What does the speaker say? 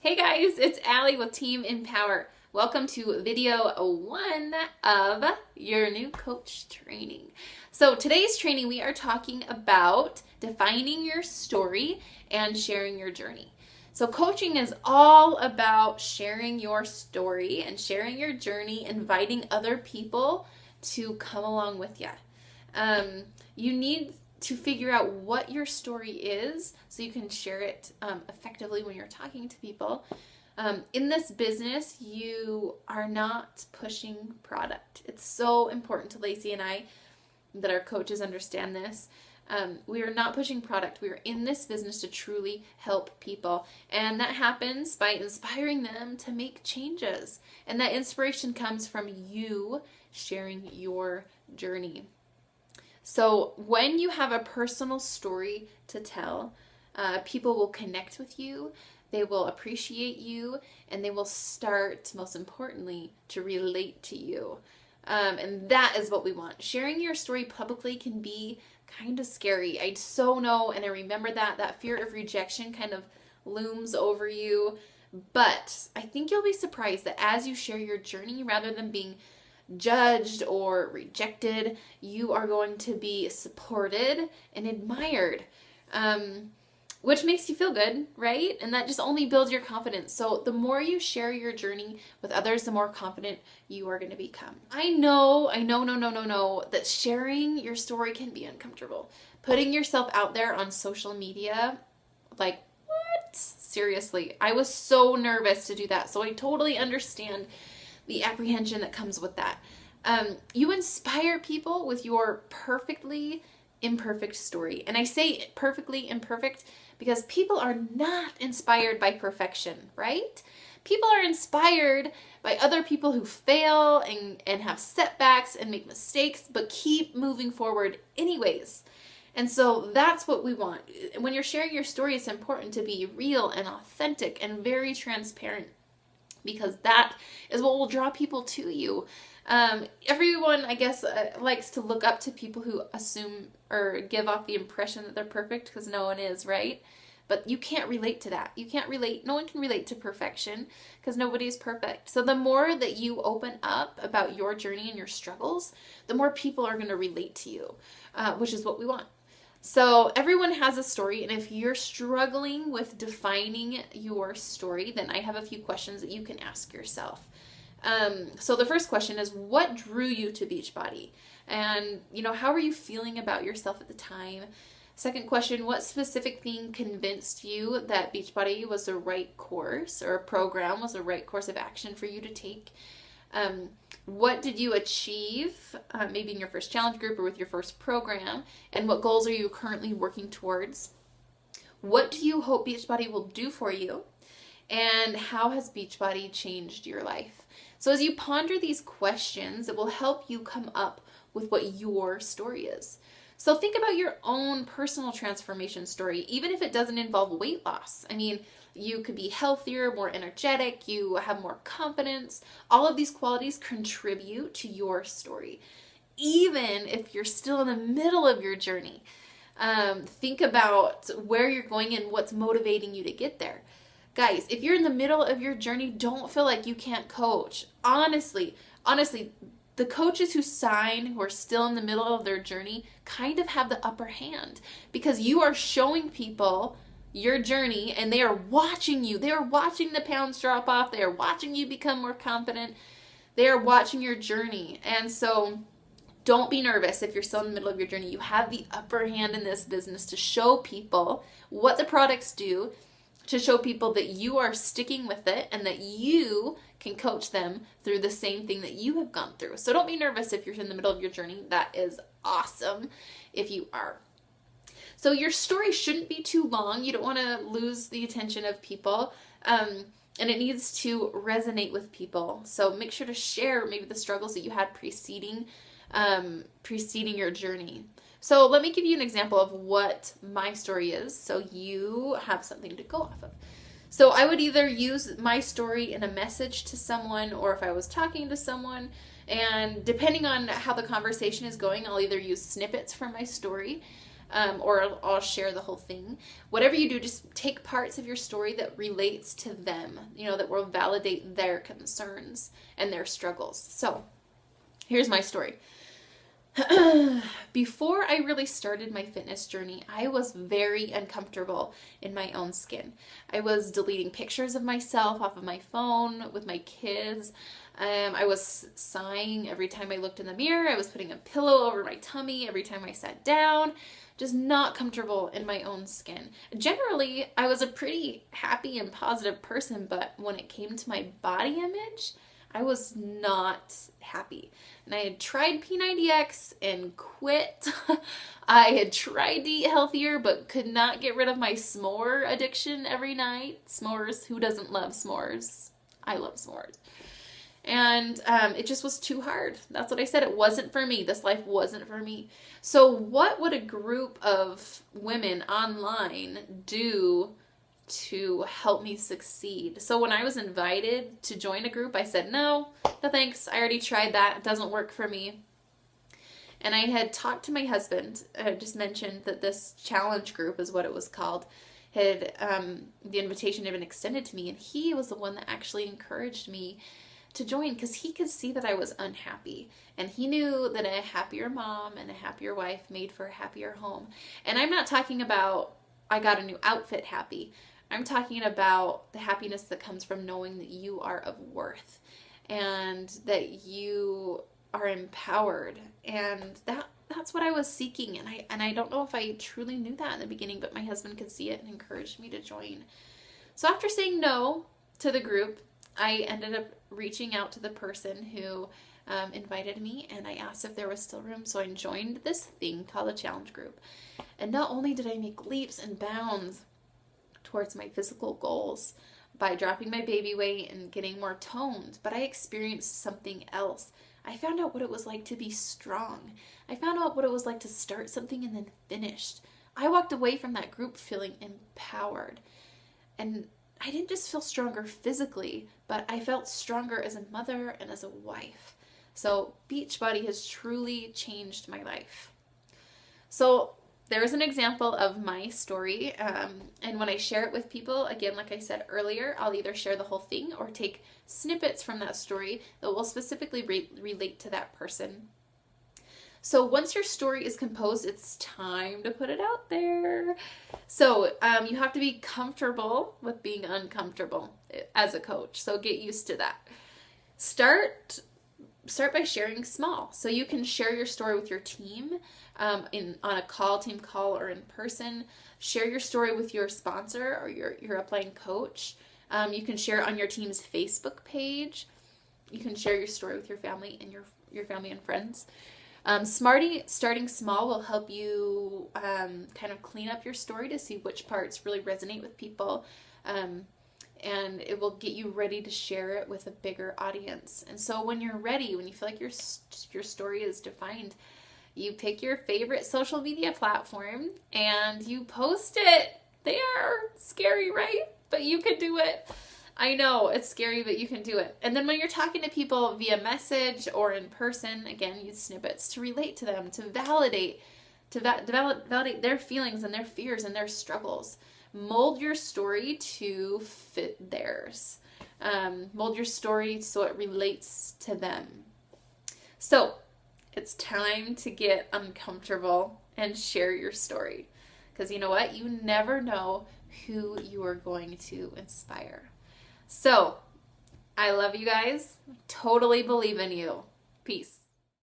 Hey guys, it's Allie with Team Empower. Welcome to video 1 of your new coach training. So today's training we are talking about defining your story and sharing your journey. So coaching is all about sharing your story and sharing your journey, inviting other people to come along with you. You need to figure out what your story is so you can share it effectively when you're talking to people. In this business, you are not pushing product. It's so important to Lacey and I that our coaches understand this. We are not pushing product. We are in this business to truly help people. And that happens by inspiring them to make changes. And that inspiration comes from you sharing your journey. So when you have a personal story to tell, people will connect with you, they will appreciate you, and they will start, most importantly, to relate to you. And that is what we want. Sharing your story publicly can be kind of scary. I so know, and I remember that fear of rejection kind of looms over you. But I think you'll be surprised that as you share your journey, rather than being judged or rejected, you are going to be supported and admired, which makes you feel good, right? And that just only builds your confidence. So the more you share your journey with others, the more confident you are going to become. I know that sharing your story can be uncomfortable. Putting yourself out there on social media, like, what? Seriously, I was so nervous to do that. So I totally understand the apprehension that comes with that. You inspire people with your perfectly imperfect story. And I say perfectly imperfect because people are not inspired by perfection, right? People are inspired by other people who fail and have setbacks and make mistakes, but keep moving forward anyways. And so that's what we want. When you're sharing your story, it's important to be real and authentic and very transparent, because that is what will draw people to you. Everyone, I guess, likes to look up to people who assume or give off the impression that they're perfect, because no one is, right? But you can't relate to that. You can't relate. No one can relate to perfection because nobody is perfect. So the more that you open up about your journey and your struggles, the more people are going to relate to you, which is what we want. So everyone has a story, and if you're struggling with defining your story, then I have a few questions that you can ask yourself. So the first question is, what drew you to Beachbody? And, how were you feeling about yourself at the time? Second question, what specific thing convinced you that Beachbody was the right course, or a program was the right course of action for you to take? What did you achieve, maybe in your first challenge group or with your first program, and what goals are you currently working towards? What do you hope Beachbody will do for you, and how has Beachbody changed your life? So as you ponder these questions, it will help you come up with what your story is. So think about your own personal transformation story, even if it doesn't involve weight loss. I mean, you could be healthier, more energetic, you have more confidence. All of these qualities contribute to your story, even if you're still in the middle of your journey. Think about where you're going and what's motivating you to get there. Guys, if you're in the middle of your journey, don't feel like you can't coach. Honestly, the coaches who sign, who are still in the middle of their journey, kind of have the upper hand, because you are showing people your journey and they are watching you. They are watching the pounds drop off. They are watching you become more confident. They are watching your journey. And so don't be nervous if you're still in the middle of your journey. You have the upper hand in this business to show people what the products do, to show people that you are sticking with it and that you can coach them through the same thing that you have gone through. So don't be nervous if you're in the middle of your journey. That is awesome if you are. So your story shouldn't be too long. You don't want to lose the attention of people. And it needs to resonate with people. So make sure to share maybe the struggles that you had preceding your journey. So let me give you an example of what my story is, so you have something to go off of. So I would either use my story in a message to someone, or if I was talking to someone, and depending on how the conversation is going, I'll either use snippets from my story, or I'll share the whole thing. Whatever you do, just take parts of your story that relates to them, that will validate their concerns and their struggles. So here's my story. Before I really started my fitness journey, I was very uncomfortable in my own skin. I was deleting pictures of myself off of my phone with my kids. I was sighing every time I looked in the mirror. I was putting a pillow over my tummy every time I sat down. Just not comfortable in my own skin. Generally, I was a pretty happy and positive person, but when it came to my body image, I was not happy. And I had tried P90X and quit. I had tried to eat healthier, but could not get rid of my s'more addiction every night. S'mores, who doesn't love s'mores? I love s'mores. And it just was too hard. That's what I said. It wasn't for me. This life wasn't for me. So what would a group of women online do to help me succeed? So when I was invited to join a group, I said, no thanks. I already tried that. It doesn't work for me. And I had talked to my husband. I just mentioned that this challenge group is what it was called. The invitation had been extended to me, and he was the one that actually encouraged me to join because he could see that I was unhappy, and he knew that a happier mom and a happier wife made for a happier home. And I'm not talking about I got a new outfit happy. I'm talking about the happiness that comes from knowing that you are of worth and that you are empowered, and that's what I was seeking. And I don't know if I truly knew that in the beginning, but my husband could see it and encouraged me to join. So after saying no to the group, I ended up reaching out to the person who invited me, and I asked if there was still room. So I joined this thing called a challenge group. And not only did I make leaps and bounds towards my physical goals by dropping my baby weight and getting more toned, but I experienced something else. I found out what it was like to be strong. I found out what it was like to start something and then finish. I walked away from that group feeling empowered. And I didn't just feel stronger physically, but I felt stronger as a mother and as a wife. So Beachbody has truly changed my life. So there's an example of my story, and when I share it with people, again, like I said earlier, I'll either share the whole thing or take snippets from that story that will specifically relate to that person. So once your story is composed, it's time to put it out there. So you have to be comfortable with being uncomfortable as a coach. So get used to that. Start by sharing small. So you can share your story with your team on a team call, or in person. Share your story with your sponsor or your upline coach. You can share it on your team's Facebook page. You can share your story with your family and your family and friends. Starting small will help you kind of clean up your story to see which parts really resonate with people, and it will get you ready to share it with a bigger audience. And so when you're ready, when you feel like your story is defined, you pick your favorite social media platform and you post it there. Scary, right? But you can do it. I know it's scary, but you can do it. And then when you're talking to people via message or in person, again, use snippets to relate to them, to validate their feelings and their fears and their struggles. Mold your story to fit theirs. Mold your story so it relates to them. So it's time to get uncomfortable and share your story. Because you know what? You never know who you are going to inspire. So, I love you guys. Totally believe in you. Peace.